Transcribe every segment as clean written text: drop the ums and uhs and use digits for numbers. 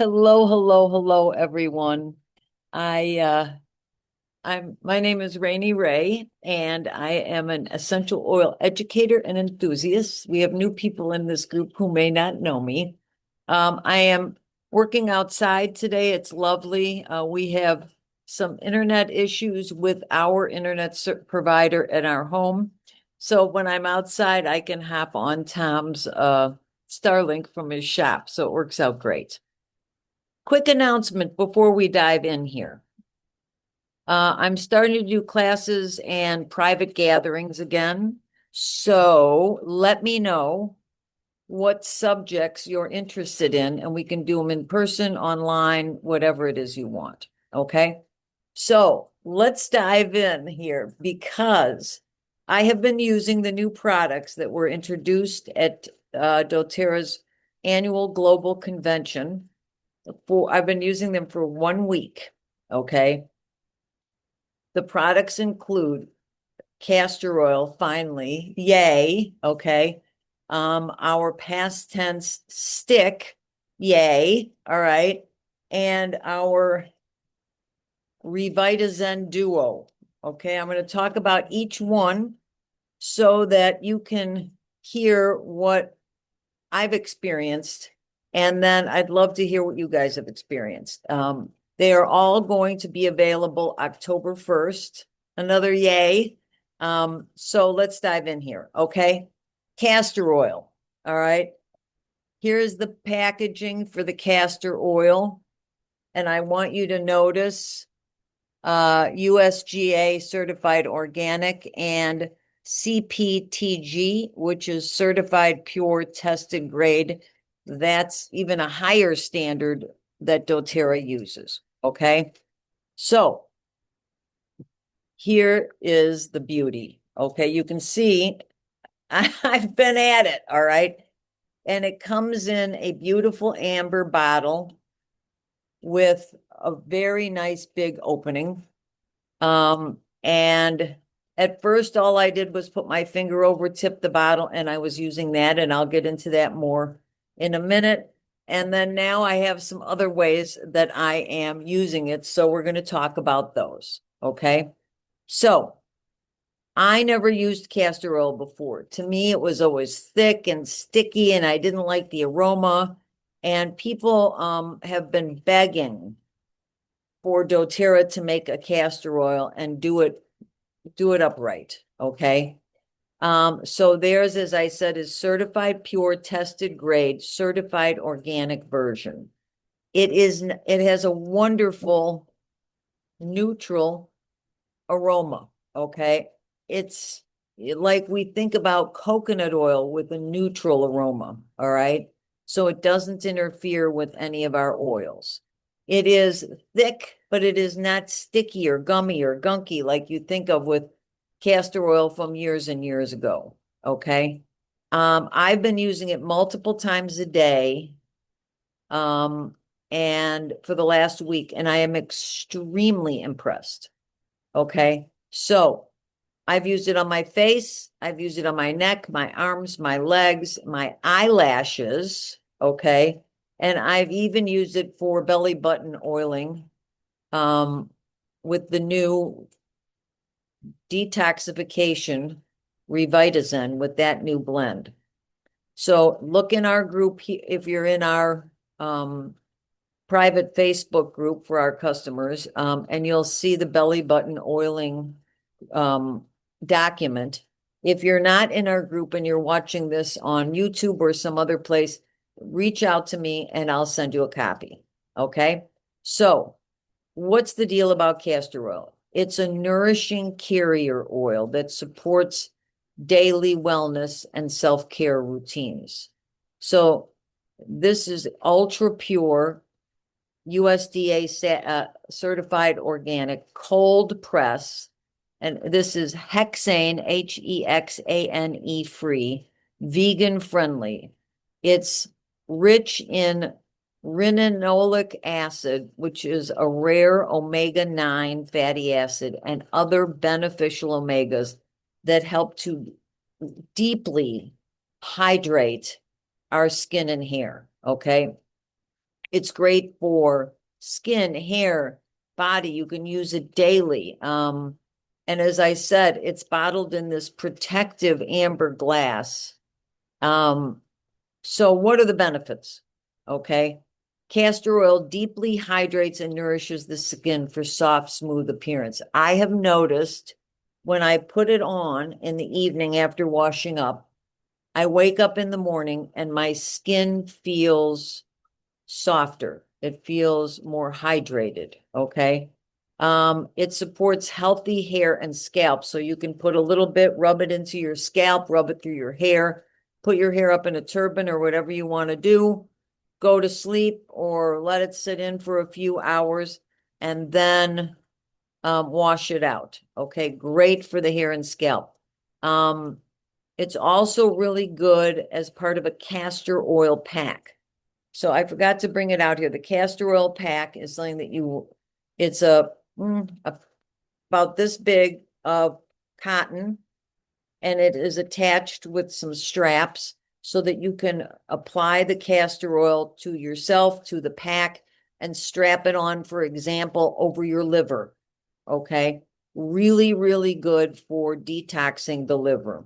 Hello, hello, hello, everyone. I my name is Rainey Ray, and I am an essential oil educator and enthusiast. We have new people in this group who may not know me. I am working outside today. It's lovely. We have some internet issues with our provider at our home. So when I'm outside, I can hop on Tom's Starlink from his shop. So it works out great. Quick announcement before we dive in here. I'm starting to do classes and private gatherings again. So let me know what subjects you're interested in, and we can do them in person, online, whatever it is you want. Okay. So let's dive in here because I have been using the new products that were introduced at doTERRA's annual global convention. I've been using them for 1 week. Okay. The products include castor oil, finally. Yay. Okay. Our PastTense Stick. Yay. All right. And our Revitazen Duo. Okay. I'm going to talk about each one so that you can hear what I've experienced. And then I'd love to hear what you guys have experienced. They are all going to be available October 1st. Another yay. So let's dive in here. Okay. Castor oil. All right. Here's the packaging for the castor oil. And I want you to notice USGA certified organic and CPTG, which is certified pure tested grade. That's even a higher standard that doTERRA uses. Okay. So here is the beauty. Okay. You can see I've been at it. All right. And it comes in a beautiful amber bottle with a very nice big opening. And at first, all I did was put my finger over, tip the bottle, and I was using that, and I'll get into that more in a minute. And then now I have some other ways that I am using it. So we're going to talk about those. Okay. So I never used castor oil before. To me, it was always thick and sticky, and I didn't like the aroma. And people have been begging for doTERRA to make a castor oil and do it upright. Okay. So theirs, as I said, is certified pure, tested grade, certified organic version. It has a wonderful neutral aroma. Okay. It's like we think about coconut oil with a neutral aroma. All right. So it doesn't interfere with any of our oils. It is thick, but it is not sticky or gummy or gunky like you think of with castor oil from years and years ago. Okay. I've been using it multiple times a day. And for the last week, and I am extremely impressed. Okay. So I've used it on my face. I've used it on my neck, my arms, my legs, my eyelashes. Okay. And I've even used it for belly button oiling with the new detoxification Revitazen with that new blend. So look in our group if you're in our private Facebook group for our customers, and you'll see the belly button oiling document. If you're not in our group and you're watching this on YouTube or some other place, reach out to me and I'll send you a copy. Okay. So what's the deal about castor oil? It's a nourishing carrier oil that supports daily wellness and self-care routines. So this is ultra pure USDA certified organic cold press. And this is hexane, Hexane free, vegan friendly. It's rich in rhinolic acid, which is a rare omega-9 fatty acid, and other beneficial omegas that help to deeply hydrate our skin and hair. Okay. It's great for skin, hair, body. You can use it daily. And as I said, it's bottled in this protective amber glass. So what are the benefits? Okay. Castor oil deeply hydrates and nourishes the skin for soft, smooth appearance. I have noticed when I put it on in the evening after washing up, I wake up in the morning and my skin feels softer. It feels more hydrated. Okay. It supports healthy hair and scalp. So you can put a little bit, rub it into your scalp, rub it through your hair, put your hair up in a turban or whatever you want to do, go to sleep or let it sit in for a few hours and then wash it out. Okay. Great for the hair and scalp. It's also really good as part of a castor oil pack. So I forgot to bring it out here. The castor oil pack is something that it's about this big of cotton, and it is attached with some straps so that you can apply the castor oil to yourself, to the pack, and strap it on, for example, over your liver. Okay. Really, really good for detoxing the liver.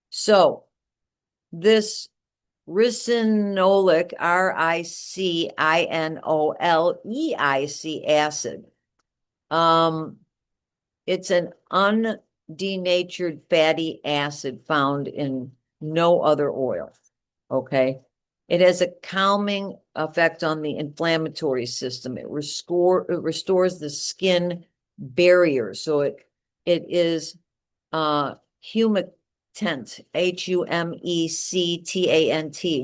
So this ricinoleic, ricinoleic acid. It's an undenatured fatty acid found in no other oil. Okay. It has a calming effect on the inflammatory system. It restores the skin barrier. So it is humectant, humectant,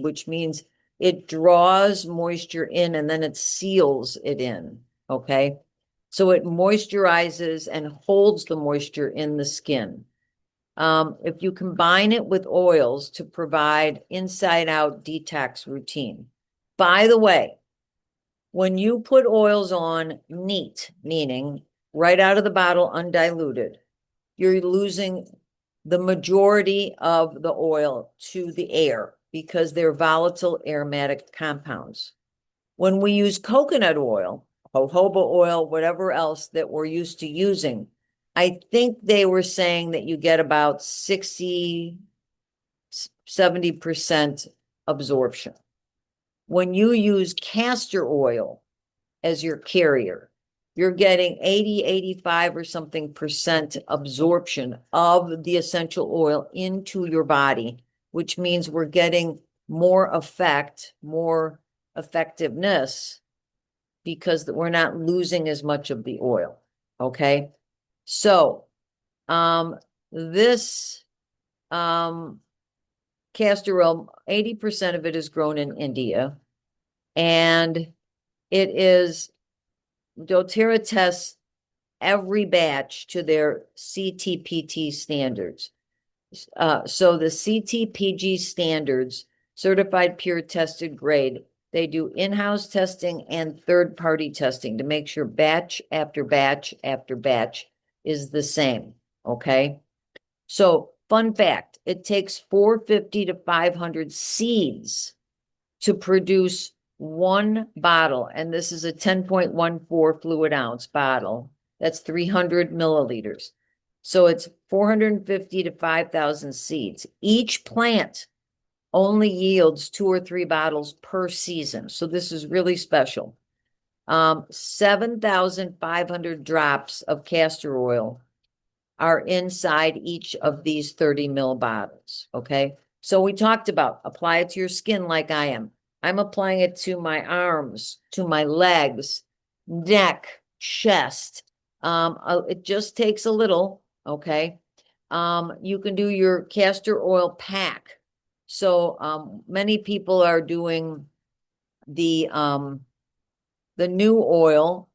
which means it draws moisture in and then it seals it in. Okay. So it moisturizes and holds the moisture in the skin. If you combine it with oils to provide inside out detox routine. By the way, when you put oils on neat, meaning right out of the bottle, undiluted, you're losing the majority of the oil to the air because they're volatile aromatic compounds. When we use coconut oil, jojoba oil, whatever else that we're used to using, I think they were saying that you get about 60, 70% absorption. When you use castor oil as your carrier, you're getting 80, 85 or something percent absorption of the essential oil into your body, which means we're getting more effect, more effectiveness because we're not losing as much of the oil. Okay. So, this, castor oil, 80% of it is grown in India, and it is doTERRA tests every batch to their CTPT standards. So the CTPG standards, certified pure tested grade, they do in-house testing and third-party testing to make sure batch after batch after batch is the same. Okay. So fun fact, it takes 450 to 500 seeds to produce one bottle. And this is a 10.14 fluid ounce bottle. That's 300 milliliters. So it's 450 to 5,000 seeds. Each plant only yields 2 or 3 bottles per season. So this is really special. 7,500 drops of castor oil are inside each of these 30 ml bottles. Okay. So we talked about apply it to your skin like I am. I'm applying it to my arms, to my legs, neck, chest. It just takes a little. Okay. You can do your castor oil pack. So many people are doing the new oil,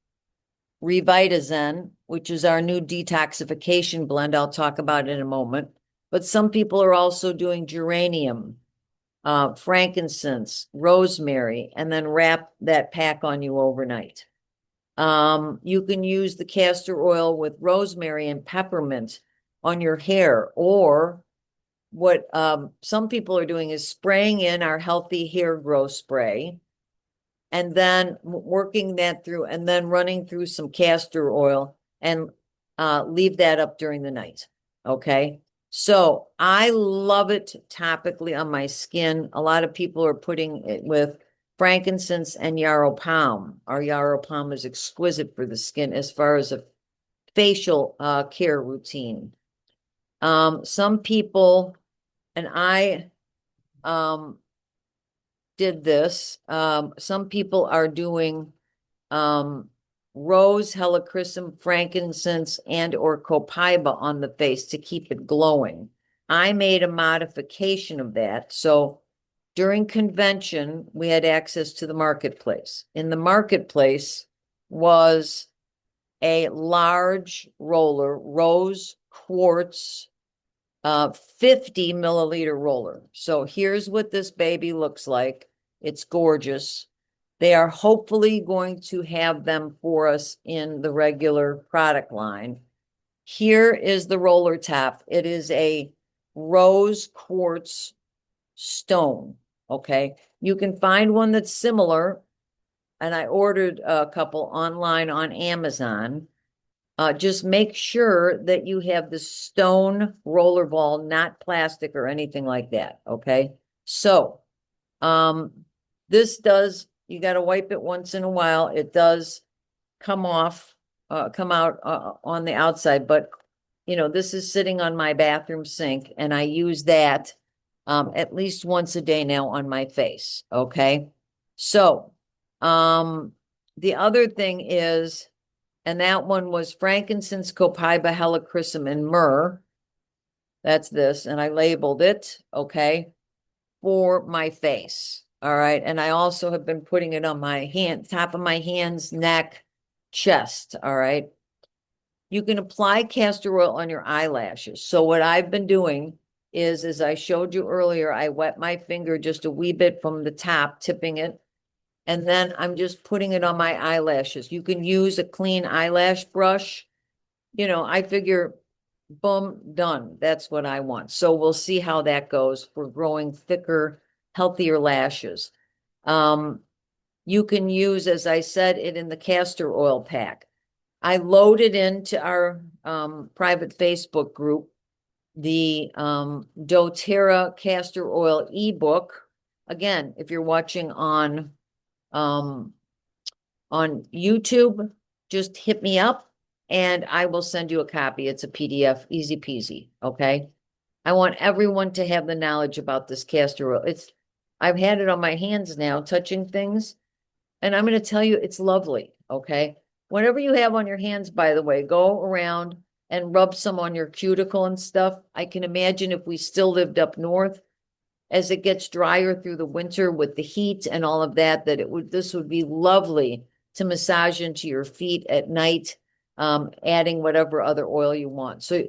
Revitazen, which is our new detoxification blend. I'll talk about it in a moment. But some people are also doing geranium, frankincense, rosemary, and then wrap that pack on you overnight. You can use the castor oil with rosemary and peppermint on your hair, or what some people are doing is spraying in our healthy hair growth spray and then working that through and then running through some castor oil and leave that up during the night. Okay. So I love it topically on my skin. A lot of people are putting it with frankincense and yarrow palm. Our yarrow palm is exquisite for the skin as far as a facial care routine. Some people, and I did this, some people are doing rose, helichrysum, frankincense, and or copaiba on the face to keep it glowing. I made a modification of that. So during convention, we had access to the marketplace. In the marketplace was a large roller, rose quartz, 50 milliliter roller. So here's what this baby looks like. It's gorgeous. They are hopefully going to have them for us in the regular product line. Here is the roller top. It is a rose quartz stone. Okay. You can find one that's similar. And I ordered a couple online on Amazon. Just make sure that you have the stone roller ball, not plastic or anything like that. Okay. So, this does, you got to wipe it once in a while. It does come off, come out on the outside, but you know, this is sitting on my bathroom sink and I use that at least once a day now on my face. Okay. So, the other thing is, and that one was frankincense, copaiba, helichrysum, and myrrh. That's this, and I labeled it, okay, for my face. All right. And I also have been putting it on my hand, top of my hands, neck, chest. All right. You can apply castor oil on your eyelashes. So what I've been doing is, as I showed you earlier, I wet my finger just a wee bit from the top, tipping it. And then I'm just putting it on my eyelashes. You can use a clean eyelash brush. You know, I figure, boom, done. That's what I want. So we'll see how that goes for growing thicker, healthier lashes. You can use, as I said, it in the castor oil pack. I loaded into our private Facebook group the doTERRA castor oil ebook. Again, if you're watching on YouTube, just hit me up and I will send you a copy. It's a PDF, easy peasy. Okay. I want everyone to have the knowledge about this castor oil. I've had it on my hands now, touching things, and I'm going to tell you, it's lovely. Okay. Whatever you have on your hands, by the way, go around and rub some on your cuticle and stuff. I can imagine if we still lived up north, as it gets drier through the winter with the heat and all of that, this would be lovely to massage into your feet at night, adding whatever other oil you want. So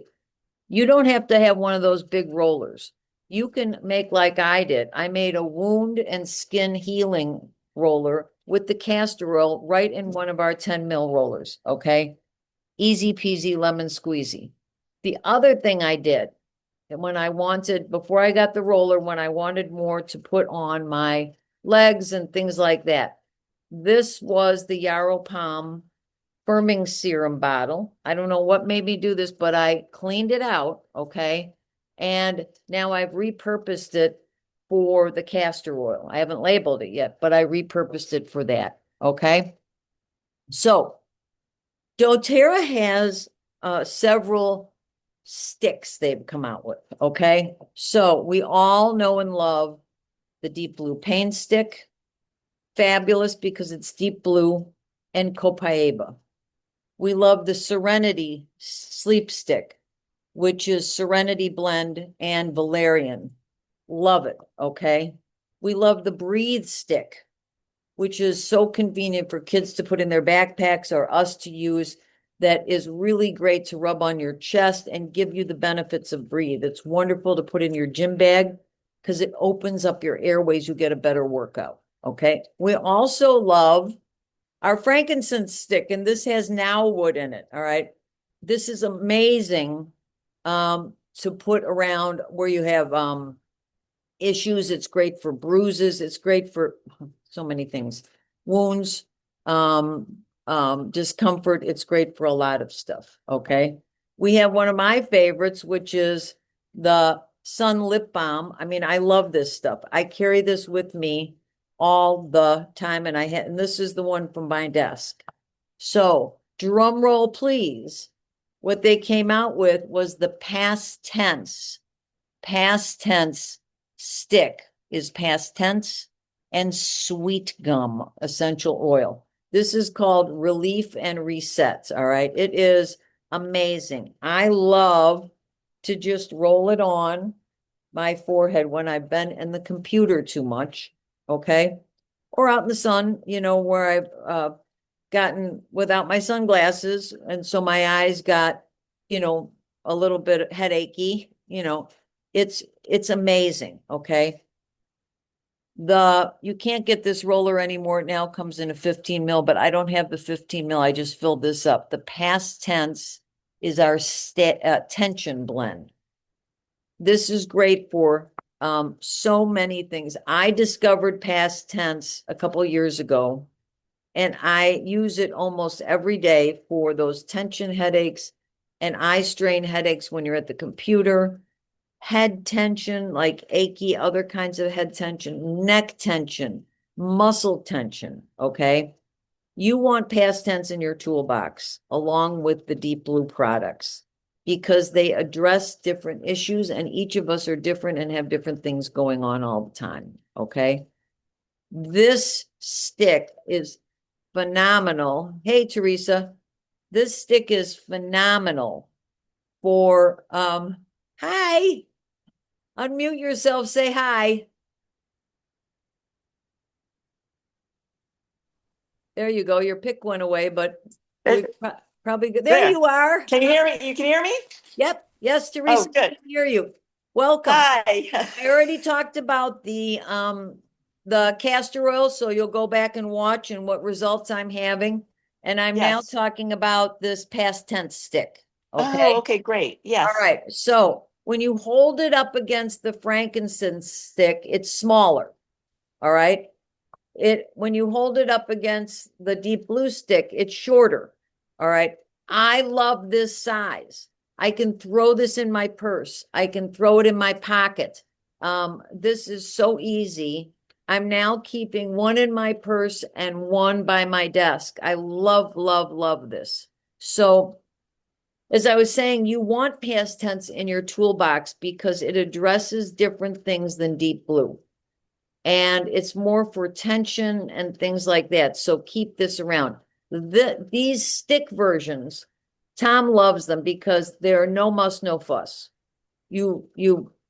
you don't have to have one of those big rollers. You can make like I did. I made a wound and skin healing roller with the castor oil right in one of our 10 mil rollers. Okay. Easy peasy lemon squeezy. The other thing I did, and when I wanted, before I got the roller, when I wanted more to put on my legs and things like that, this was the yarrow palm firming serum bottle. I don't know what made me do this, but I cleaned it out. Okay. And now I've repurposed it for the castor oil. I haven't labeled it yet, but I repurposed it for that. Okay. So doTERRA has several sticks they've come out with. Okay. So we all know and love the deep blue pain stick. Fabulous because it's deep blue, and copaiba. We love the Serenity sleep stick, which is Serenity blend and valerian. Love it. Okay. We love the breathe stick, which is so convenient for kids to put in their backpacks or us to use. That is really great to rub on your chest and give you the benefits of breathe. It's wonderful to put in your gym bag because it opens up your airways. You get a better workout. Okay. We also love our frankincense stick, and this has now wood in it. All right. This is amazing to put around where you have issues. It's great for bruises. It's great for so many things. wounds, discomfort. It's great for a lot of stuff. Okay. We have one of my favorites, which is the Sun Lip Balm. I mean, I love this stuff. I carry this with me all the time, and this is the one from my desk. So, drum roll, please. What they came out with was the PastTense Stick is past tense, and Sweet Gum essential oil. This is called Relief and Resets. All right. It is amazing. I love to just roll it on my forehead when I've been in the computer too much. Okay. Or out in the sun, where I've gotten without my sunglasses. And so my eyes got, a little bit headachy, it's amazing. Okay. You can't get this roller anymore. It now comes in a 15 mil, but I don't have the 15 mil. I just filled this up. The PastTense is our tension blend. This is great for so many things. I discovered PastTense a couple of years ago, and I use it almost every day for those tension headaches and eye strain headaches when you're at the computer, head tension, like achy, other kinds of head tension, neck tension, muscle tension. Okay. You want PastTense in your toolbox along with the Deep Blue products because they address different issues, and each of us are different and have different things going on all the time. Okay. This stick is phenomenal. Hey, Teresa, this stick is phenomenal for, hi, unmute yourself, say hi. There you go. Your pick went away, but we probably good. There you are. Can you hear me? You can hear me? Yep. Yes, Teresa, good. I can hear you. Welcome. Hi. I already talked about the castor oil, so you'll go back and watch and what results I'm having. And I'm now Yes. talking about this PastTense stick. Okay. Oh, okay, great. Yes. All right. So when you hold it up against the frankincense stick, it's smaller. All right. When you hold it up against the Deep Blue stick, it's shorter. All right. I love this size. I can throw this in my purse. I can throw it in my pocket. This is so easy. I'm now keeping one in my purse and one by my desk. I love, love, love this. So as I was saying, you want PastTense in your toolbox because it addresses different things than Deep Blue. And it's more for tension and things like that. So keep this around. These stick versions, Tom loves them because they're no muss, no fuss. You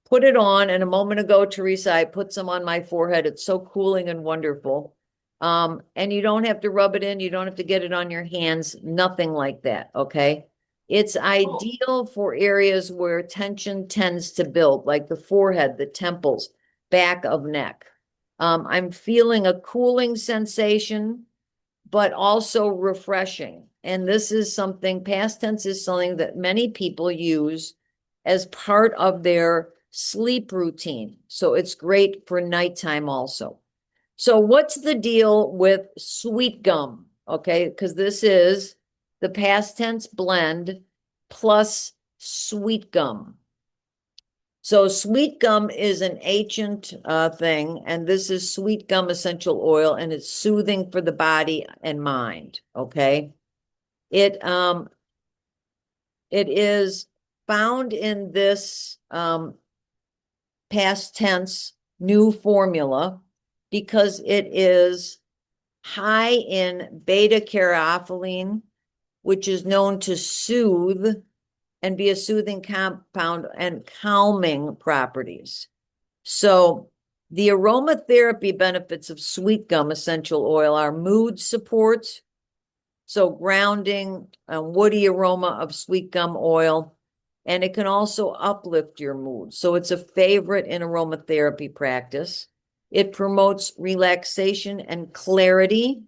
put it on, and a moment ago, Teresa, I put some on my forehead. It's so cooling and wonderful. And you don't have to rub it in. You don't have to get it on your hands. Nothing like that. Okay. It's ideal for areas where tension tends to build, like the forehead, the temples, back of neck. I'm feeling a cooling sensation, but also refreshing. And this is something, PastTense is something that many people use as part of their sleep routine. So it's great for nighttime also. So what's the deal with Sweet Gum? Okay, because this is the PastTense blend plus Sweet Gum. So Sweet Gum is an ancient thing, and this is Sweet Gum essential oil, and it's soothing for the body and mind. Okay, it is found in this PastTense new formula because it is high in beta caryophyllene, which is known to soothe and be a soothing compound and calming properties. So the aromatherapy benefits of Sweet Gum essential oil are mood support, so grounding, a woody aroma of Sweet Gum oil, and it can also uplift your mood. So it's a favorite in aromatherapy practice. It promotes relaxation and clarity.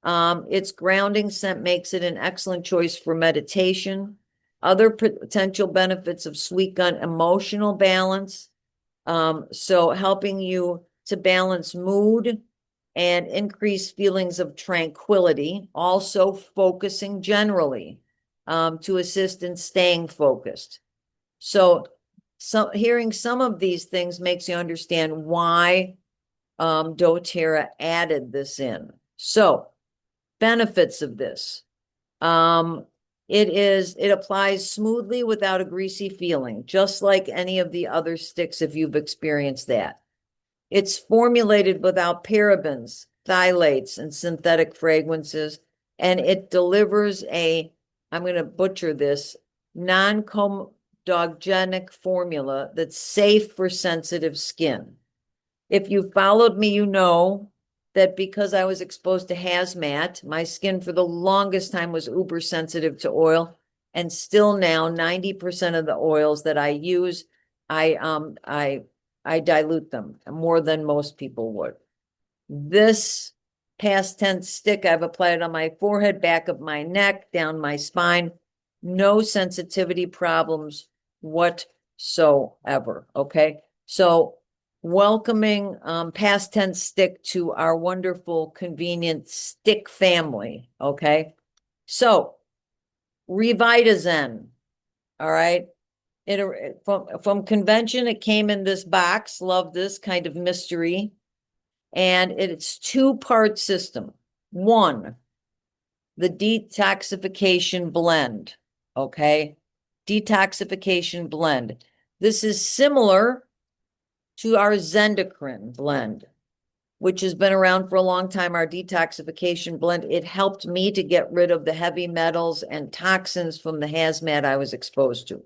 Its grounding scent makes it an excellent choice for meditation. Other potential benefits of Sweet Gum: emotional balance. So helping you to balance mood, and increased feelings of tranquility, also focusing generally, to assist in staying focused. So hearing some of these things makes you understand why doTERRA added this in. So benefits of this. It applies smoothly without a greasy feeling, just like any of the other sticks if you've experienced that. It's formulated without parabens, phthalates, and synthetic fragrances, and it delivers I'm going to butcher this, non-comedogenic formula that's safe for sensitive skin. If you followed me, you know that because I was exposed to hazmat, my skin for the longest time was uber sensitive to oil. And still now, 90% of the oils that I use, I dilute them more than most people would. This PastTense stick, I've applied on my forehead, back of my neck, down my spine. No sensitivity problems whatsoever. Okay. So welcoming PastTense Stick to our wonderful, convenient stick family. Okay. So Revitazen. All right. From convention, it came in this box. Love this kind of mystery. And it's two-part system. One, the detoxification blend. Okay. Detoxification blend. This is similar to our Zendocrine blend, which has been around for a long time, our detoxification blend. It helped me to get rid of the heavy metals and toxins from the hazmat I was exposed to.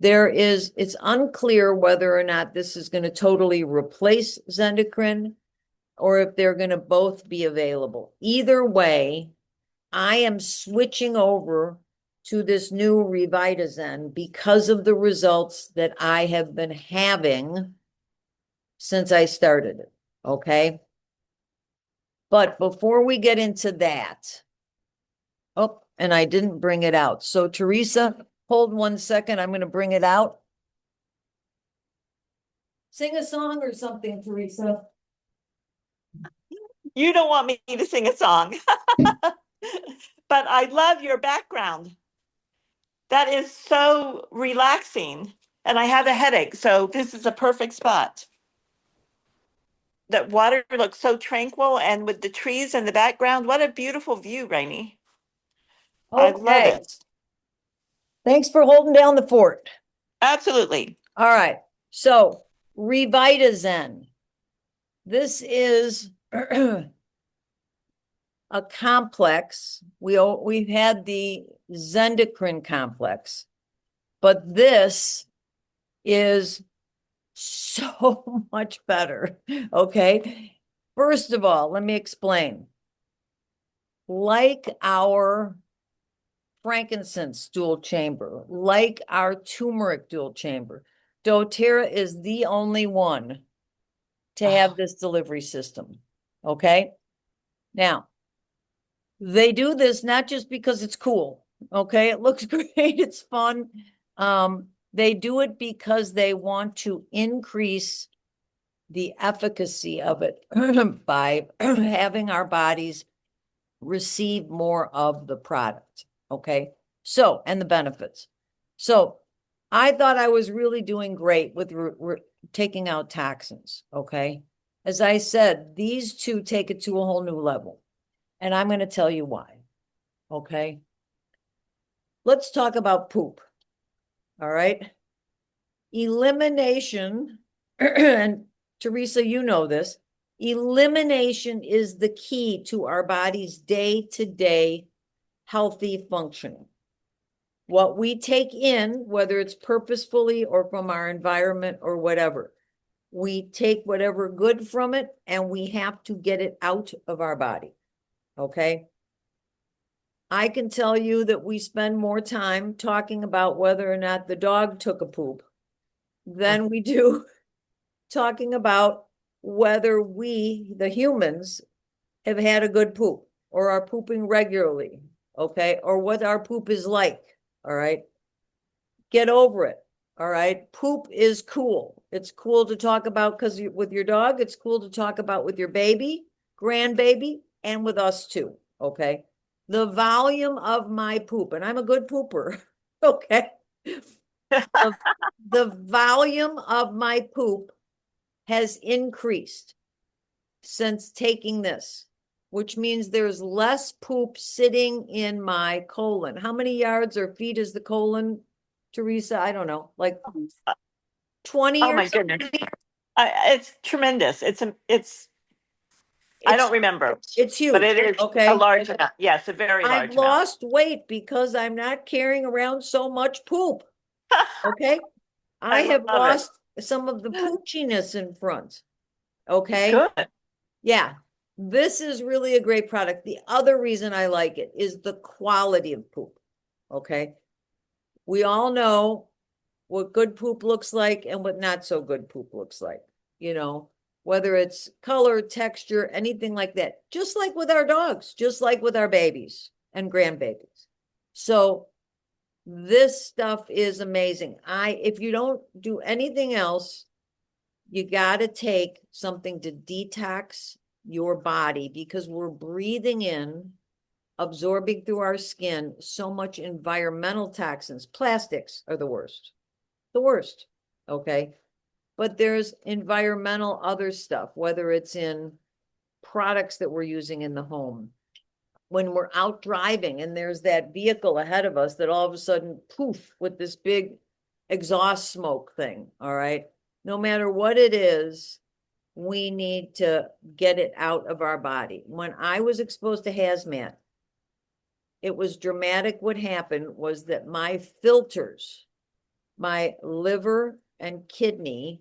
It's unclear whether or not this is going to totally replace Zendocrine or if they're going to both be available. Either way, I am switching over to this new Revitazen because of the results that I have been having since I started it. Okay. But before we get into that, oh, and I didn't bring it out. So Teresa, hold 1 second. I'm going to bring it out. Sing a song or something, Teresa. You don't want me to sing a song, but I love your background. That is so relaxing. And I have a headache, so this is a perfect spot. That water looks so tranquil, and with the trees in the background, what a beautiful view, Rainey. I love Okay. it. Thanks for holding down the fort. Absolutely. All right. So Revitazen. This is a complex. We've had the Zendocrine complex, but this is so much better. Okay. First of all, let me explain. Like our frankincense dual chamber, like our turmeric dual chamber, doTERRA is the only one to have this delivery system. Okay. Now, they do this not just because it's cool. Okay. It looks great. It's fun. They do it because they want to increase the efficacy of it by having our bodies receive more of the product. Okay. So, and the benefits. So I thought I was really doing great with taking out toxins. Okay. As I said, these two take it to a whole new level. And I'm going to tell you why. Okay. Let's talk about poop. All right. Elimination, and Teresa, you know this, elimination is the key to our body's day-to-day healthy functioning. What we take in, whether it's purposefully or from our environment or whatever, we take whatever good from it and we have to get it out of our body. Okay. I can tell you that we spend more time talking about whether or not the dog took a poop than we do talking about whether we, the humans, have had a good poop or are pooping regularly. Okay. Or what our poop is like. All right. Get over it. All right. Poop is cool. It's cool to talk about because with your dog, it's cool to talk about with your baby. grandbaby, and with us too, okay? The volume of my poop, and I'm a good pooper, okay? The volume of my poop has increased since taking this, which means there's less poop sitting in my colon. How many yards or feet is the colon, Teresa? I don't know, like 20 Oh or my something? goodness. It's tremendous. I don't remember, It's but huge, it is a okay? large amount. Yes, a very I've large amount. lost weight because I'm not carrying around so much poop, okay? I I have love it. lost some of the poochiness in front, okay? Good. Yeah, this is really a great product. The other reason I like it is the quality of poop, okay? We all know what good poop looks like and what not so good poop looks like, whether it's color, texture, anything like that. Just like with our dogs, just like with our babies and grandbabies. So this stuff is amazing. If you don't do anything else, you got to take something to detox your body because we're breathing in, absorbing through our skin so much environmental toxins. Plastics are the worst. Okay. But there's environmental other stuff, whether it's in products that we're using in the home. When we're out driving and there's that vehicle ahead of us that all of a sudden, poof, with this big exhaust smoke thing. All right. No matter what it is, we need to get it out of our body. When I was exposed to hazmat, it was dramatic. What happened was that my filters, my liver and kidney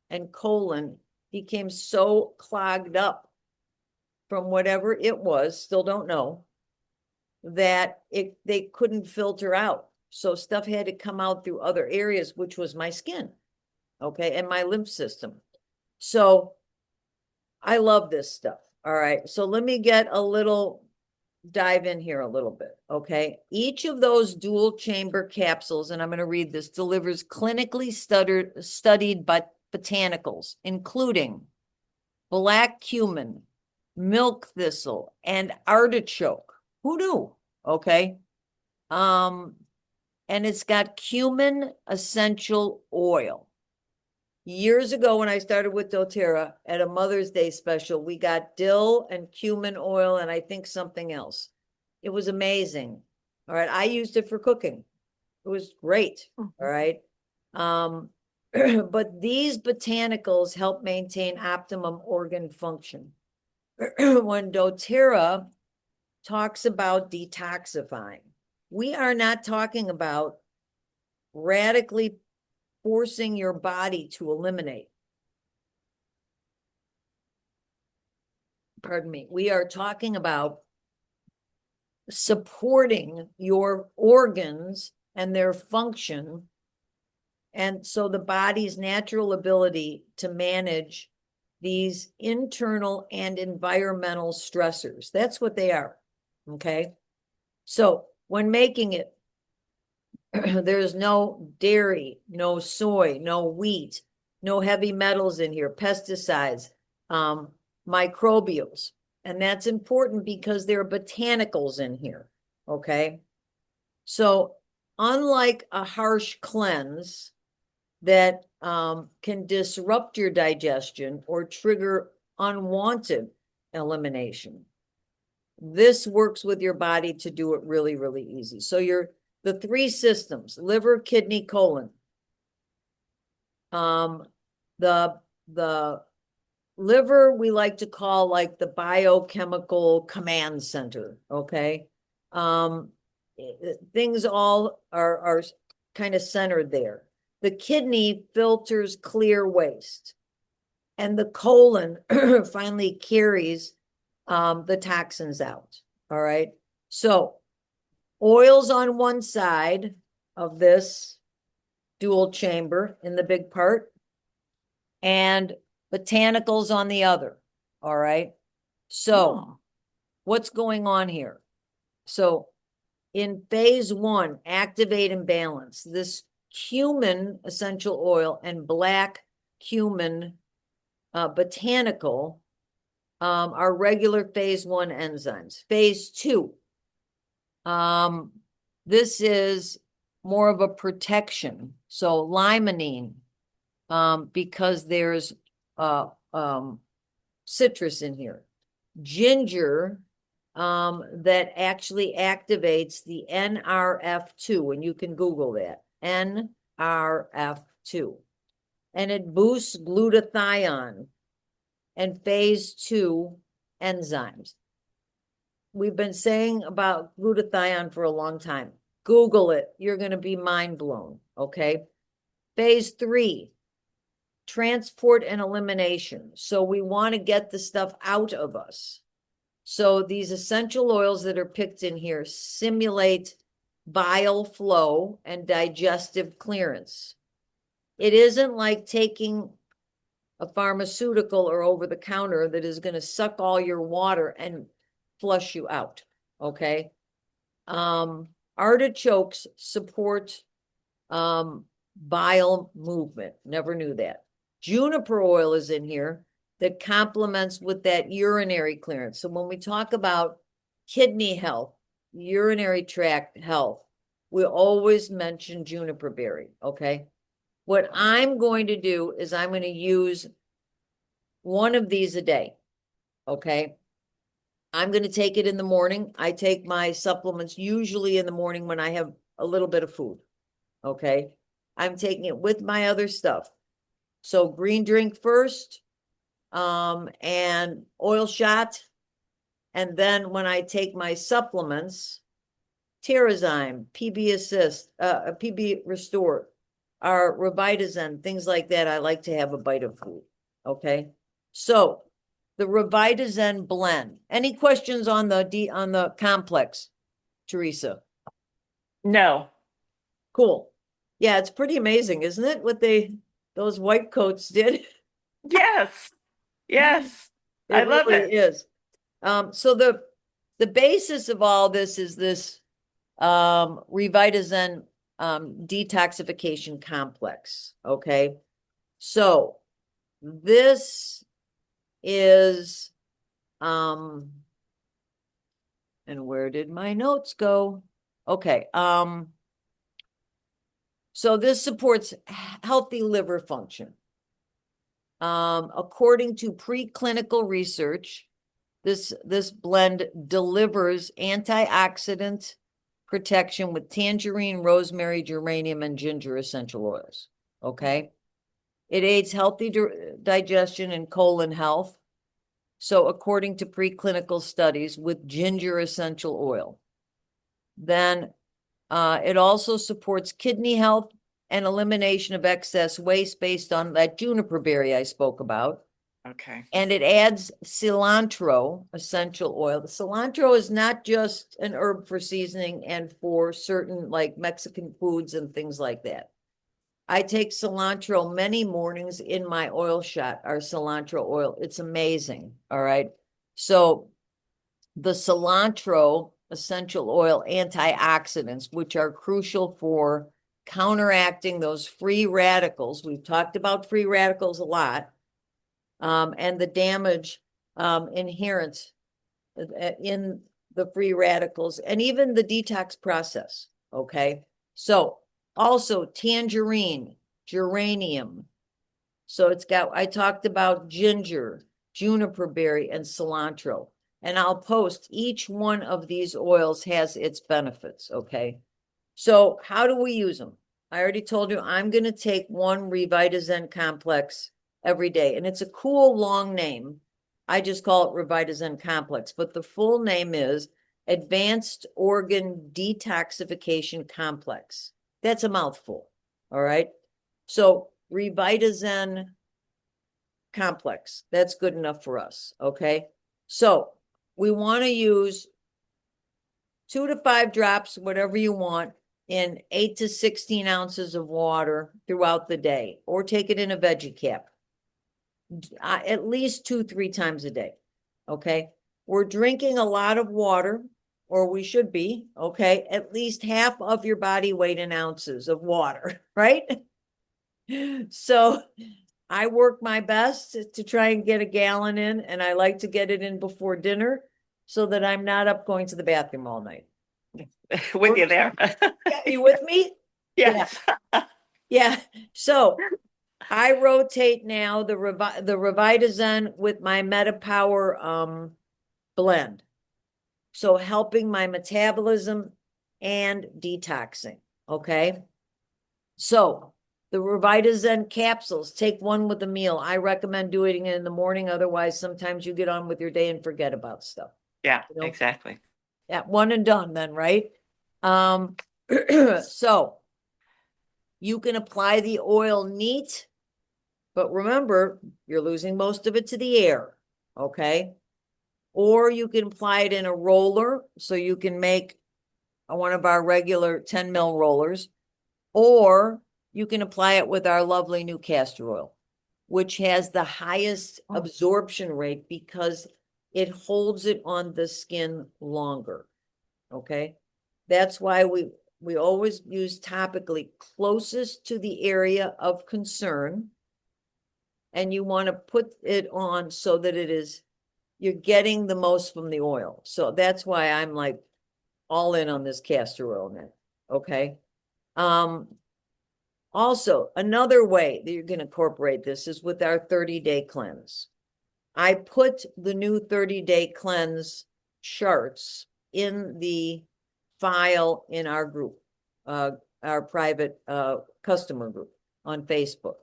and colon became so clogged up from whatever it was, still don't know, that they couldn't filter out. So stuff had to come out through other areas, which was my skin, okay, and my lymph system. So I love this stuff. All right. So let me get a little dive in here a little bit. Okay. Each of those dual chamber capsules, and I'm going to read this, delivers clinically studied botanicals, including black cumin, milk thistle, and artichoke. Who knew? Okay. And it's got cumin essential oil. Years ago, when I started with doTERRA at a Mother's Day special, we got dill and cumin oil and I think something else. It was amazing. All right. I used it for cooking. It was great. All right. But these botanicals help maintain optimum organ function. When doTERRA talks about detoxifying, we are not talking about radically forcing your body to eliminate. Pardon me. We are talking about supporting your organs and their function. And so the body's natural ability to manage these internal and environmental stressors. That's what they are. Okay. So when making it, there's no dairy, no soy, no wheat, no heavy metals in here, pesticides, microbials. And that's important because there are botanicals in here. Okay. So unlike a harsh cleanse that can disrupt your digestion or trigger unwanted elimination, this works with your body to do it really, really easy. So the three systems, liver, kidney, colon. The liver we like to call like the biochemical command center, okay? Things all are kind of centered there. The kidney filters clear waste, and the colon finally carries the toxins out. All right. So oils on one side of this dual chamber in the big part, and botanicals on the other. All right. So what's going on here? So in phase one, activate and balance, this cumin essential oil and black cumin botanical are regular phase 1 enzymes. Phase 2, this is more of a protection. So limonene, because there's citrus in here. Ginger, that actually activates the NRF2, and you can Google that, NRF2. And it boosts glutathione and phase 2 enzymes. We've been saying about glutathione for a long time. Google it. You're going to be mind blown, okay? Phase 3, transport and elimination. So we want to get the stuff out of us. So these essential oils that are picked in here simulate bile flow and digestive clearance. It isn't like taking a pharmaceutical or over the counter that is going to suck all your water and flush you out, okay? Artichokes support bile movement. Never knew that. Juniper oil is in here that complements with that urinary clearance. So when we talk about kidney health, urinary tract health, we always mention juniper berry, okay? What I'm going to do is I'm going to use one of these a day, okay? I'm going to take it in the morning. I take my supplements usually in the morning when I have a little bit of food, okay? I'm taking it with my other stuff. So green drink first, and oil shot. And then when I take my supplements, Terazyme, PB Assist, PB Restore, or Revitazen, things like that, I like to have a bite of food, okay? So the Revitazen blend. Any questions on the complex, Teresa? No. Cool. Yeah, it's pretty amazing, isn't it? What those white coats did. Yes. Yes. I love really it. is. So the basis of all this is this Revitazen detoxification complex. Okay. So this is and where did my notes go? Okay. So this supports healthy liver function. According to preclinical research, this blend delivers antioxidant protection with tangerine, rosemary, geranium, and ginger essential oils. Okay. It aids healthy digestion and colon health. So according to preclinical studies with ginger essential oil. Then it also supports kidney health and elimination of excess waste based on that juniper berry I spoke about. Okay. And it adds cilantro essential oil. The cilantro is not just an herb for seasoning and for certain like Mexican foods and things like that. I take cilantro many mornings in my oil shot, our cilantro oil. It's amazing. All right. So the cilantro essential oil antioxidants, which are crucial for counteracting those free radicals. We've talked about free radicals a lot. And the damage inherent in the free radicals and even the detox process, okay? So also tangerine, geranium. So it's got, I talked about ginger, juniper berry, and cilantro. And I'll post each one of these oils has its benefits, okay? So how do we use them? I already told you I'm going to take one Revitazen complex every day. And it's a cool long name. I just call it Revitazen complex, but the full name is Advanced Organ Detoxification Complex. That's a mouthful. All right. So Revitazen complex, that's good enough for us. Okay. So we want to use 2 to 5 drops, whatever you want, in 8 to 16 ounces of water throughout the day, or take it in a veggie cap. At least 2-3 times a day. Okay. We're drinking a lot of water, or we should be, okay, at least half of your body weight in ounces of water, right? So I work my best to try and get a gallon in, and I like to get it in before dinner so that I'm not up going to the bathroom all night. With you there. Yeah, you with me? Yes. Yeah. So I rotate now the Revitazen with my MetaPower blend. So helping my metabolism and detoxing. Okay. So the Revitazen capsules, take one with a meal. I recommend doing it in the morning. Otherwise, sometimes you get on with your day and forget about stuff. Yeah, You know? exactly. Yeah, one and done then, right? So you can apply the oil neat, but remember, you're losing most of it to the air, okay? Or you can apply it in a roller, so you can make one of our regular 10 mil rollers, or you can apply it with our lovely new castor oil, which has the highest absorption rate because it holds it on the skin longer. Okay. That's why we always use topically closest to the area of concern. And you want to put it on so that you're getting the most from the oil. So that's why I'm like all in on this castor oil now. Okay. Also, another way that you're going to incorporate this is with our 30-day cleanse. I put the new 30-day cleanse charts in the file in our group, our private customer group on Facebook.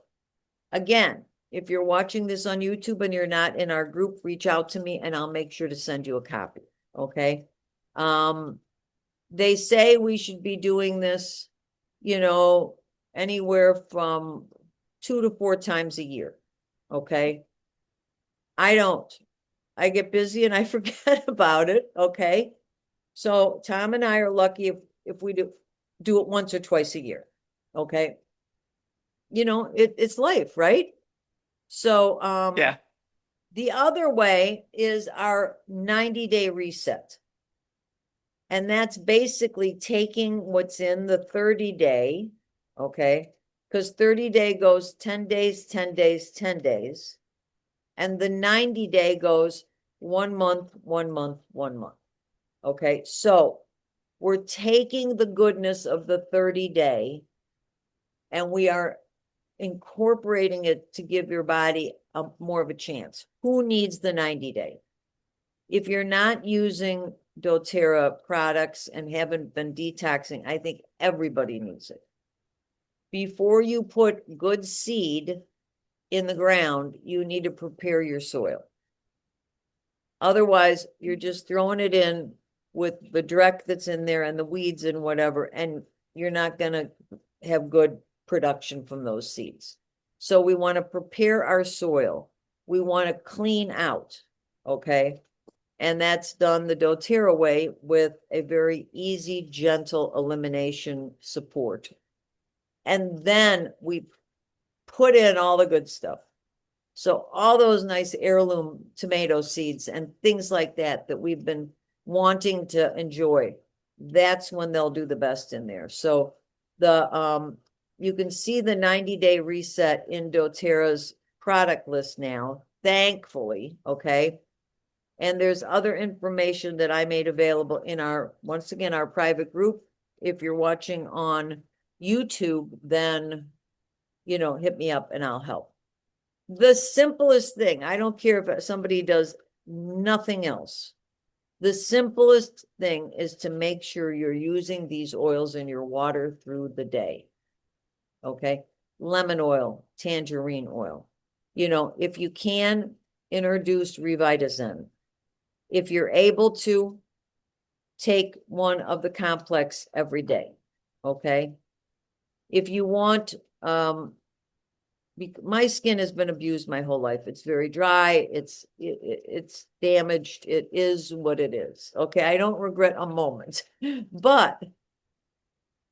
Again, if you're watching this on YouTube and you're not in our group, reach out to me and I'll make sure to send you a copy. Okay. They say we should be doing this, anywhere from 2 to 4 times a year. Okay. I don't. I get busy and I forget about it. Okay. So Tom and I are lucky if we do it once or twice a year. Okay. It's life, right? So Yeah. the other way is our 90-day reset. And that's basically taking what's in the 30-day, okay? Because 30-day goes 10 days, 10 days, 10 days. And the 90-day goes 1 month, 1 month, 1 month. Okay, so we're taking the goodness of the 30-day and we are incorporating it to give your body more of a chance. Who needs the 90-day? If you're not using doTERRA products and haven't been detoxing, I think everybody needs it. Before you put good seed in the ground, you need to prepare your soil. Otherwise, you're just throwing it in with the dreck that's in there and the weeds and whatever, and you're not going to have good production from those seeds. So we want to prepare our soil. We want to clean out, okay? And that's done the doTERRA way with a very easy, gentle elimination support. And then we put in all the good stuff. So all those nice heirloom tomato seeds and things like that we've been wanting to enjoy, that's when they'll do the best in there. So you can see the 90-day reset in doTERRA's product list now, thankfully, okay? And there's other information that I made available in once again, our private group. If you're watching on YouTube, then, hit me up and I'll help. The simplest thing, I don't care if somebody does nothing else. The simplest thing is to make sure you're using these oils in your water through the day. Okay. Lemon oil, tangerine oil. If you can, introduce Revitazen. If you're able to, take one of the complex every day. Okay. If you want, my skin has been abused my whole life. It's very dry. It's damaged. It is what it is. Okay. I don't regret a moment, but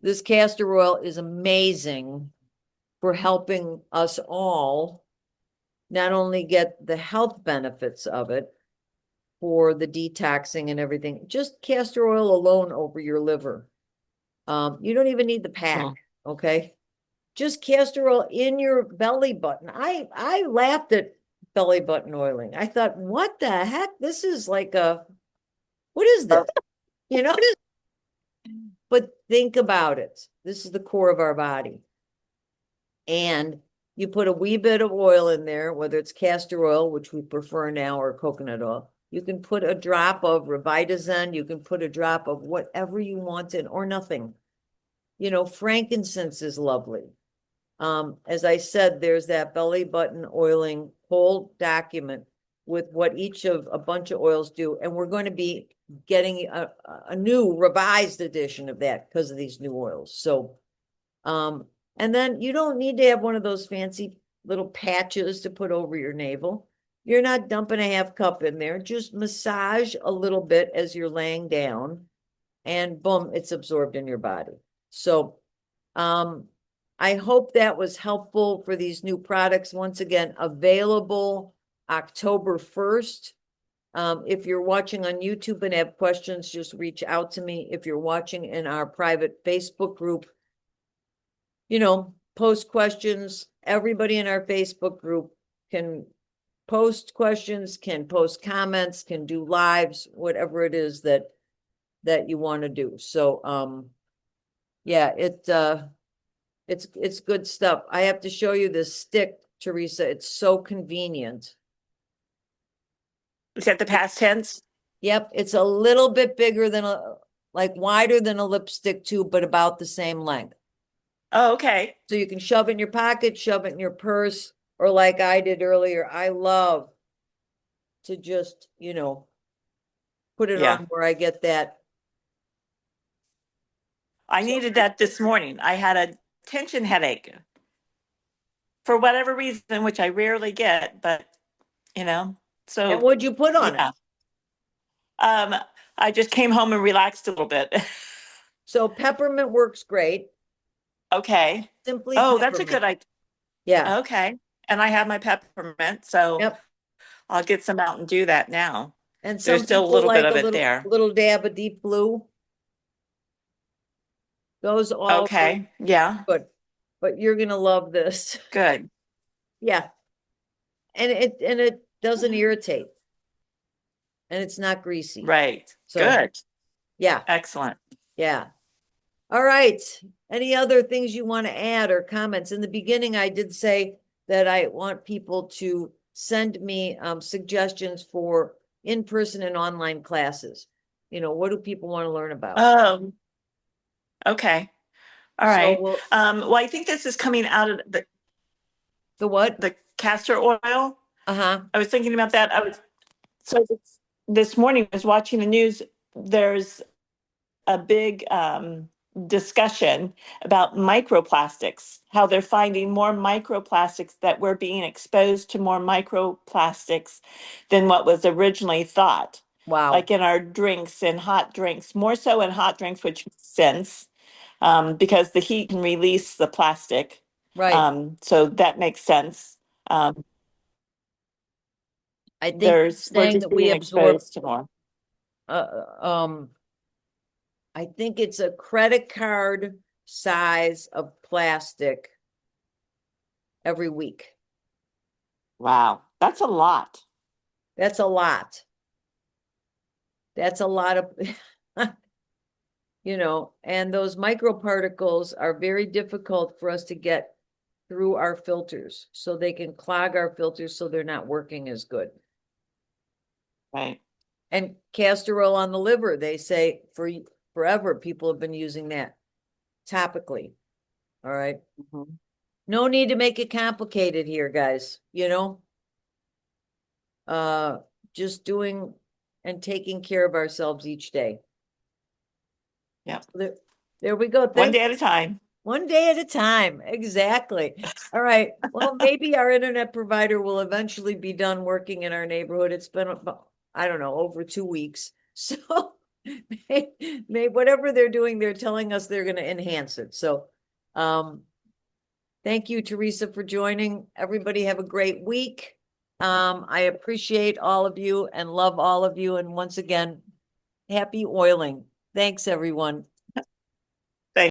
this castor oil is amazing for helping us all not only get the health benefits of it for the detoxing and everything, just castor oil alone over your liver. You don't even need the pack. Okay. just castor oil in your belly button. I laughed at belly button oiling. I thought, what the heck? This is like what is this? You know, but think about it. This is the core of our body. And you put a wee bit of oil in there, whether it's castor oil, which we prefer now, or coconut oil. You can put a drop of Revitazen. You can put a drop of whatever you want in, or nothing. You know, frankincense is lovely. As I said, there's that belly button oiling whole document with what each of a bunch of oils do. And we're going to be getting a new revised edition of that because of these new oils. So, and then you don't need to have one of those fancy little patches to put over your navel. You're not dumping a half cup in there. Just massage a little bit as you're laying down, and boom, it's absorbed in your body. So, I hope that was helpful for these new products. Once again, available October 1st. If you're watching on YouTube and have questions, just reach out to me. If you're watching in our private Facebook group, you know, post questions. Everybody in our Facebook group can post questions, can post comments, can do lives, whatever it is that you want to do. So, yeah, it's good stuff. I have to show you this stick, Teresa. It's so convenient. Is that the past tense? Yep, it's a little bit bigger than like wider than a lipstick tube, but about the same length. Oh, okay. So you can shove it in your pocket, shove it in your purse, or like I did earlier, I love to just, you know, put it Yeah. on where I get that. I needed that this morning. I had a tension headache for whatever reason, which I rarely get, but you know, And so what'd you put on it? yeah. Um, I just came home and relaxed a little bit. So peppermint works great. Okay. Simply Oh, that's a peppermint. good idea. Yeah. Okay. And I have my peppermint, so Yep. I'll get some out and do that now. And There's some still a people little bit like a of it there. little dab of deep blue. Those all work Okay. Yeah. good. But you're gonna love this. Good. Yeah. And it doesn't irritate. And it's not greasy. Right. So Good. yeah. Excellent. Yeah. All right. Any other things you want to add or comments? In the beginning, I did say that I want people to send me suggestions for in-person and online classes. You know, what do people want to learn about? Oh, okay. All So right. we'll, Well, I think this is coming out of the what? the castor oil. Uh-huh. I was thinking about that. This morning I was watching the news. There's a big discussion about microplastics, how they're finding more microplastics, that we're being exposed to more microplastics than what was originally thought. Wow. Like in our drinks and hot drinks, more so in hot drinks, which makes sense because the heat can release the plastic. Right. So that makes sense. Um, I think we're saying just that we being absorb, exposed to more. uh, um, I think it's a credit card size of plastic every week. Wow, that's a lot. That's a lot. That's a lot of, you know, and those microparticles are very difficult for us to get through our filters. So they can clog our filters so they're not working as good. Right. And castor oil on the liver, they say forever people have been using that topically. All right. Mhm. No need to make it complicated here, guys, you know? Uh, just doing and taking care of ourselves each day. Yeah. There we go. One day at a time. One day at a time. Exactly. All right. Well, maybe our internet provider will eventually be done working in our neighborhood. It's been about, I don't know, over 2 weeks. So may whatever they're doing, they're telling us they're going to enhance it. So thank you, Teresa, for joining. Everybody have a great week. I appreciate all of you and love all of you. And once again, happy oiling. Thanks, everyone.